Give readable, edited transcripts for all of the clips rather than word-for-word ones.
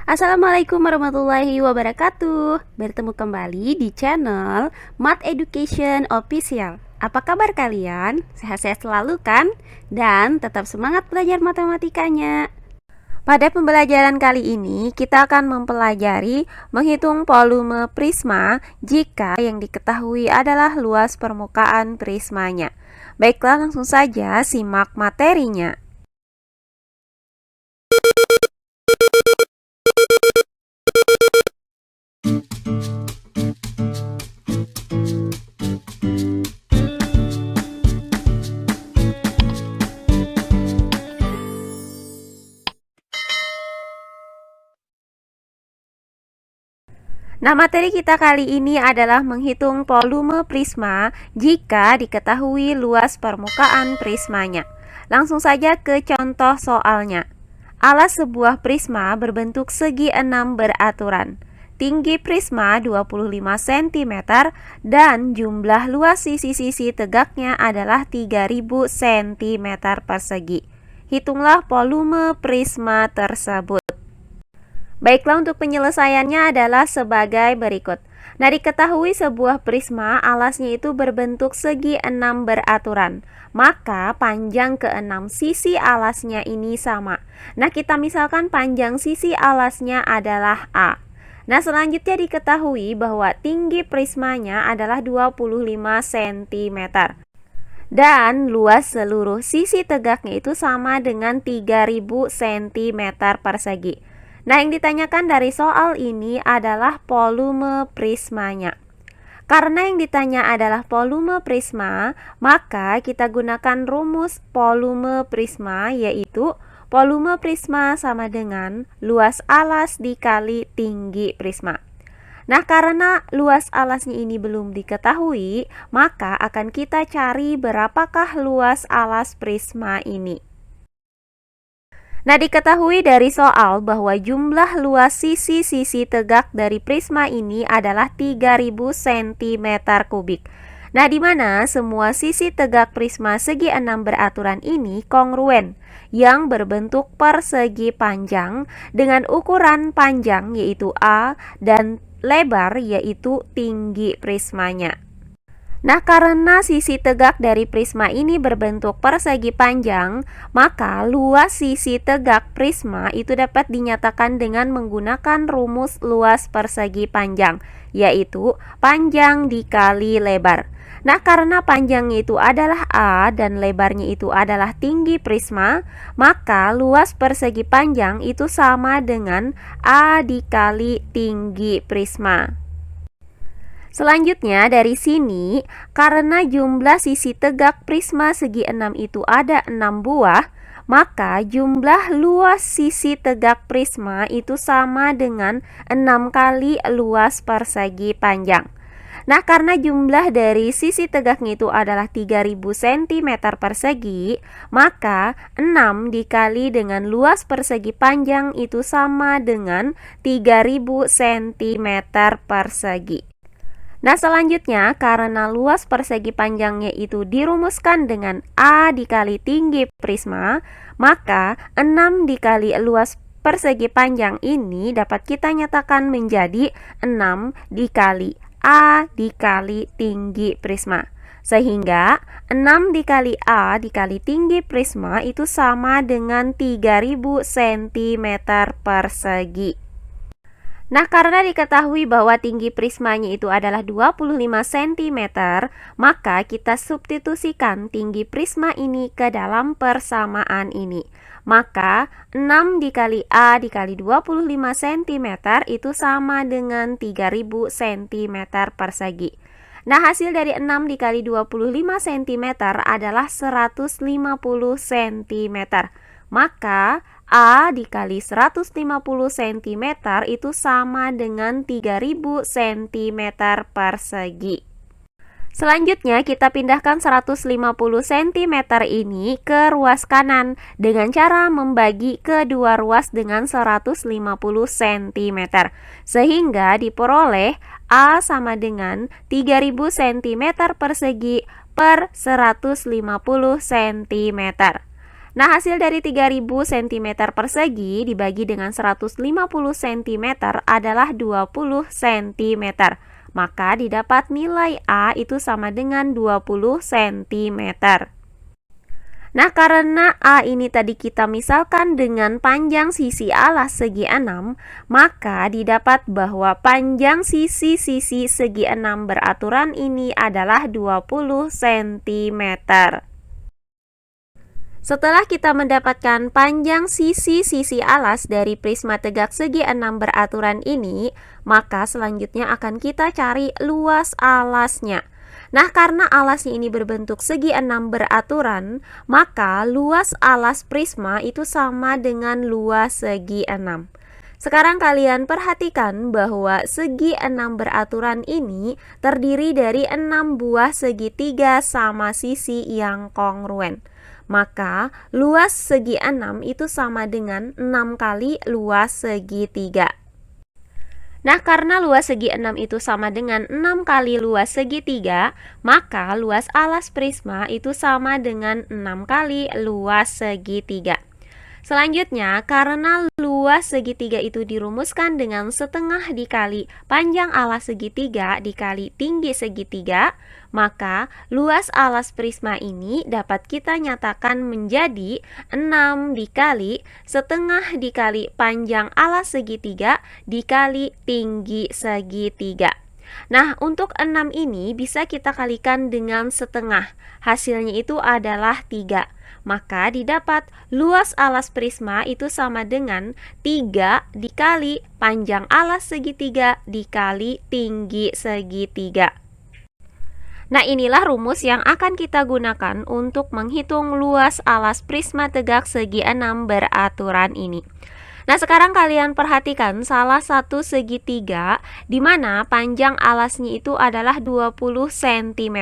Assalamualaikum warahmatullahi wabarakatuh. Bertemu kembali di channel Math Education Official. Apa kabar kalian? Sehat-sehat selalu kan? Dan tetap semangat belajar matematikanya. Pada pembelajaran kali ini kita akan mempelajari menghitung volume prisma jika yang diketahui adalah luas permukaan prismanya. Baiklah, langsung saja simak materinya. Nah, materi kita kali ini adalah menghitung volume prisma jika diketahui luas permukaan prismanya. Langsung saja ke contoh soalnya. Alas sebuah prisma berbentuk segi 6 beraturan. Tinggi prisma 25 cm dan jumlah luas sisi-sisi tegaknya adalah 3000 cm persegi. Hitunglah volume prisma tersebut. Baiklah, untuk penyelesaiannya adalah sebagai berikut. Nah, diketahui sebuah prisma alasnya itu berbentuk segi 6 beraturan. Maka panjang ke-6 sisi alasnya ini sama. Nah, kita misalkan panjang sisi alasnya adalah A. Nah, selanjutnya diketahui bahwa tinggi prismanya adalah 25 cm. Dan luas seluruh sisi tegaknya itu sama dengan 3000 cm persegi. Nah, yang ditanyakan dari soal ini adalah volume prismanya. Karena yang ditanya adalah volume prisma, maka kita gunakan rumus volume prisma, yaitu volume prisma sama dengan luas alas dikali tinggi prisma. Nah, karena luas alasnya ini belum diketahui, maka akan kita cari berapakah luas alas prisma ini. Nah, diketahui dari soal bahwa jumlah luas sisi-sisi tegak dari prisma ini adalah 3000 cm3. Nah, di mana semua sisi tegak prisma segi 6 beraturan ini kongruen, yang berbentuk persegi panjang dengan ukuran panjang yaitu A dan lebar yaitu tinggi prismanya. Nah, karena sisi tegak dari prisma ini berbentuk persegi panjang, maka luas sisi tegak prisma itu dapat dinyatakan dengan menggunakan rumus luas persegi panjang, yaitu panjang dikali lebar. Nah, karena panjangnya itu adalah A dan lebarnya itu adalah tinggi prisma, maka luas persegi panjang itu sama dengan A dikali tinggi prisma. Selanjutnya dari sini, karena jumlah sisi tegak prisma segi 6 itu ada 6 buah, maka jumlah luas sisi tegak prisma itu sama dengan 6 kali luas persegi panjang. Nah, karena jumlah dari sisi tegaknya itu adalah 3000 cm persegi, maka 6 dikali dengan luas persegi panjang itu sama dengan 3000 cm persegi. Nah, selanjutnya karena luas persegi panjangnya itu dirumuskan dengan A dikali tinggi prisma, maka 6 dikali luas persegi panjang ini dapat kita nyatakan menjadi 6 dikali A dikali tinggi prisma. Sehingga 6 dikali A dikali tinggi prisma itu sama dengan 3000 cm persegi. Nah, karena diketahui bahwa tinggi prismanya itu adalah 25 cm, maka kita substitusikan tinggi prisma ini ke dalam persamaan ini. Maka 6 dikali A dikali 25 cm itu sama dengan 3000 cm persegi. Nah, hasil dari 6 dikali 25 cm adalah 150 cm. Maka A dikali 150 cm itu sama dengan 3000 cm persegi. Selanjutnya kita pindahkan 150 cm ini ke ruas kanan dengan cara membagi kedua ruas dengan 150 cm. Sehingga diperoleh A sama dengan 3000 cm persegi per 150 cm. Nah, hasil dari 3000 cm persegi dibagi dengan 150 cm adalah 20 cm. Maka didapat nilai A itu sama dengan 20 cm. Nah, karena A ini tadi kita misalkan dengan panjang sisi alas segi 6, maka didapat bahwa panjang sisi-sisi segi 6 beraturan ini adalah 20 cm. Setelah kita mendapatkan panjang sisi-sisi alas dari prisma tegak segi 6 beraturan ini, maka selanjutnya akan kita cari luas alasnya. Nah, karena alasnya ini berbentuk segi 6 beraturan, maka luas alas prisma itu sama dengan luas segi 6. Sekarang kalian perhatikan bahwa segi 6 beraturan ini terdiri dari 6 buah segitiga sama sisi yang kongruen. Maka luas segi 6 itu sama dengan 6 kali luas segitiga. Nah, karena luas segi 6 itu sama dengan 6 kali luas segitiga, maka luas alas prisma itu sama dengan 6 kali luas segitiga. Selanjutnya, karena luas segitiga itu dirumuskan dengan setengah dikali panjang alas segitiga dikali tinggi segitiga, maka luas alas prisma ini dapat kita nyatakan menjadi 6 dikali setengah dikali panjang alas segitiga dikali tinggi segitiga. Nah, untuk 6 ini bisa kita kalikan dengan setengah. Hasilnya itu adalah 3. Maka didapat luas alas prisma itu sama dengan 3 dikali panjang alas segitiga dikali tinggi segitiga. Nah, inilah rumus yang akan kita gunakan untuk menghitung luas alas prisma tegak segi 6 beraturan ini. Nah, sekarang kalian perhatikan salah satu segitiga di mana panjang alasnya itu adalah 20 cm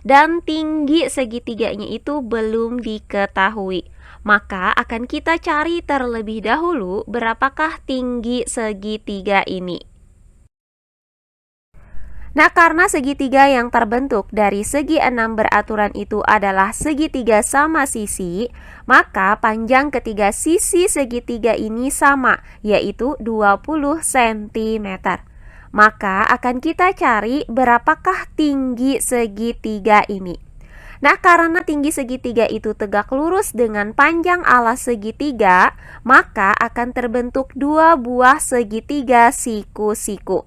dan tinggi segitiganya itu belum diketahui. Maka akan kita cari terlebih dahulu berapakah tinggi segitiga ini. Nah, karena segitiga yang terbentuk dari segi 6 beraturan itu adalah segitiga sama sisi, maka panjang ketiga sisi segitiga ini sama, yaitu 20 cm. Maka akan kita cari berapakah tinggi segitiga ini. Nah, karena tinggi segitiga itu tegak lurus dengan panjang alas segitiga, maka akan terbentuk dua buah segitiga siku-siku.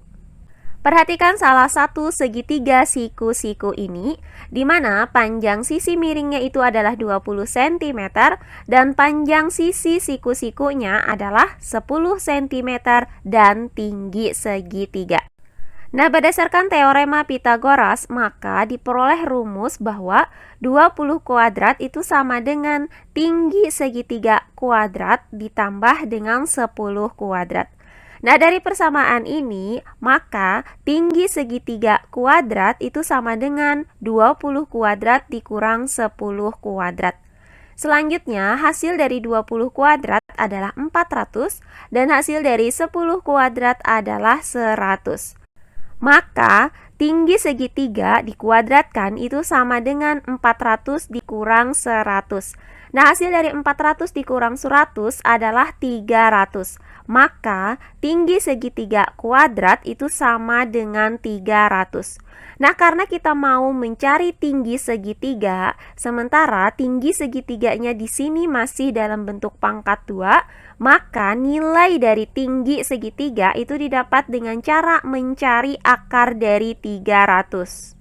Perhatikan salah satu segitiga siku-siku ini, di mana panjang sisi miringnya itu adalah 20 cm dan panjang sisi siku-sikunya adalah 10 cm dan tinggi segitiga. Nah, berdasarkan teorema Pythagoras, maka diperoleh rumus bahwa 20 kuadrat itu sama dengan tinggi segitiga kuadrat ditambah dengan 10 kuadrat. Nah, dari persamaan ini, maka tinggi segitiga kuadrat itu sama dengan 20 kuadrat dikurang 10 kuadrat. Selanjutnya, hasil dari 20 kuadrat adalah 400 dan hasil dari 10 kuadrat adalah 100. Maka, tinggi segitiga dikuadratkan itu sama dengan 400 dikurang 100. Nah, hasil dari 400 dikurang 100 adalah 300. Maka, tinggi segitiga kuadrat itu sama dengan 300. Nah, karena kita mau mencari tinggi segitiga, sementara tinggi segitiganya di sini masih dalam bentuk pangkat 2, maka nilai dari tinggi segitiga itu didapat dengan cara mencari akar dari 300.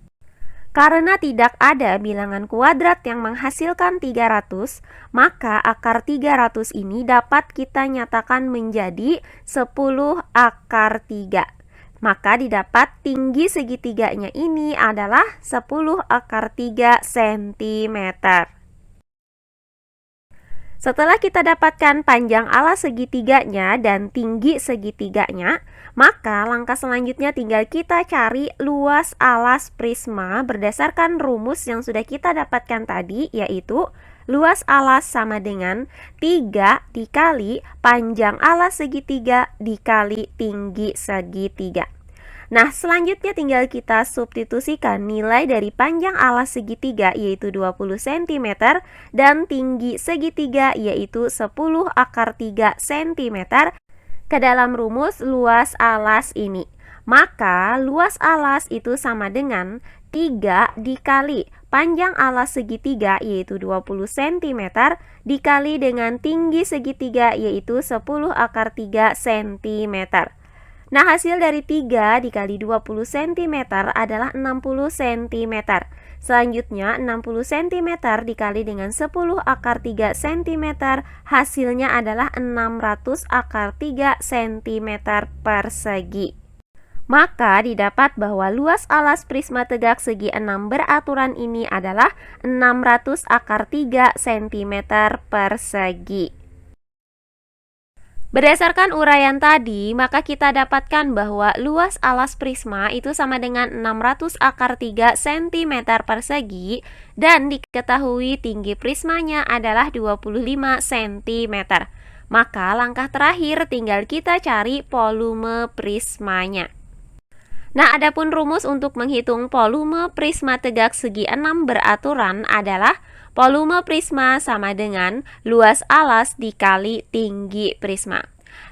Karena tidak ada bilangan kuadrat yang menghasilkan 300, maka akar 300 ini dapat kita nyatakan menjadi 10 akar 3. Maka didapat tinggi segitiganya ini adalah 10 akar 3 cm. Setelah kita dapatkan panjang alas segitiganya dan tinggi segitiganya, maka langkah selanjutnya tinggal kita cari luas alas prisma berdasarkan rumus yang sudah kita dapatkan tadi, yaitu luas alas sama dengan 3 dikali panjang alas segitiga dikali tinggi segitiga. Nah, selanjutnya tinggal kita substitusikan nilai dari panjang alas segitiga yaitu 20 cm dan tinggi segitiga yaitu 10⁻³ cm ke dalam rumus luas alas ini. Maka luas alas itu sama dengan 3 dikali panjang alas segitiga yaitu 20 cm dikali dengan tinggi segitiga yaitu 10⁻³ cm. Nah, hasil dari 3 dikali 20 cm adalah 60 cm. Selanjutnya 60 cm dikali dengan 10⁻³ cm hasilnya adalah 600⁻³ cm persegi. Maka didapat bahwa luas alas prisma tegak segi 6 beraturan ini adalah 600⁻³ cm persegi. Berdasarkan uraian tadi, maka kita dapatkan bahwa luas alas prisma itu sama dengan 600⁻³ cm persegi dan diketahui tinggi prismanya adalah 25 cm. Maka langkah terakhir tinggal kita cari volume prismanya. Nah, adapun rumus untuk menghitung volume prisma tegak segi 6 beraturan adalah volume prisma sama dengan luas alas dikali tinggi prisma.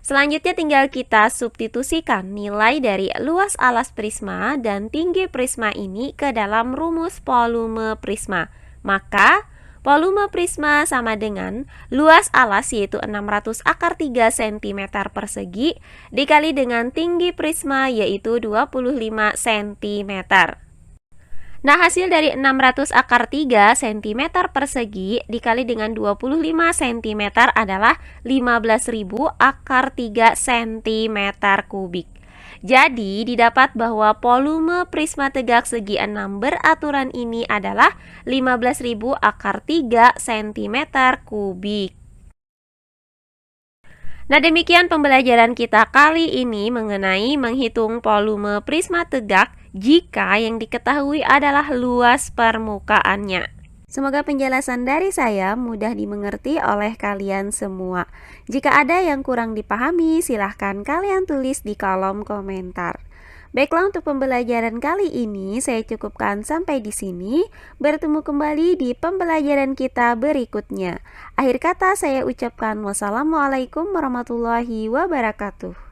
Selanjutnya tinggal kita substitusikan nilai dari luas alas prisma dan tinggi prisma ini ke dalam rumus volume prisma. Maka volume prisma sama dengan luas alas yaitu 600⁻³ cm persegi dikali dengan tinggi prisma yaitu 25 cm. Nah, hasil dari 600⁻³ cm persegi dikali dengan 25 cm adalah 15.000⁻³ cm kubik. Jadi, didapat bahwa volume prisma tegak segi 6 beraturan ini adalah 15.000⁻³ cm kubik. Nah, demikian pembelajaran kita kali ini mengenai menghitung volume prisma tegak jika yang diketahui adalah luas permukaannya. Semoga penjelasan dari saya mudah dimengerti oleh kalian semua. Jika ada yang kurang dipahami, silahkan kalian tulis di kolom komentar. Baiklah, untuk pembelajaran kali ini saya cukupkan sampai di sini. Bertemu kembali di pembelajaran kita berikutnya. Akhir kata saya ucapkan wassalamualaikum warahmatullahi wabarakatuh.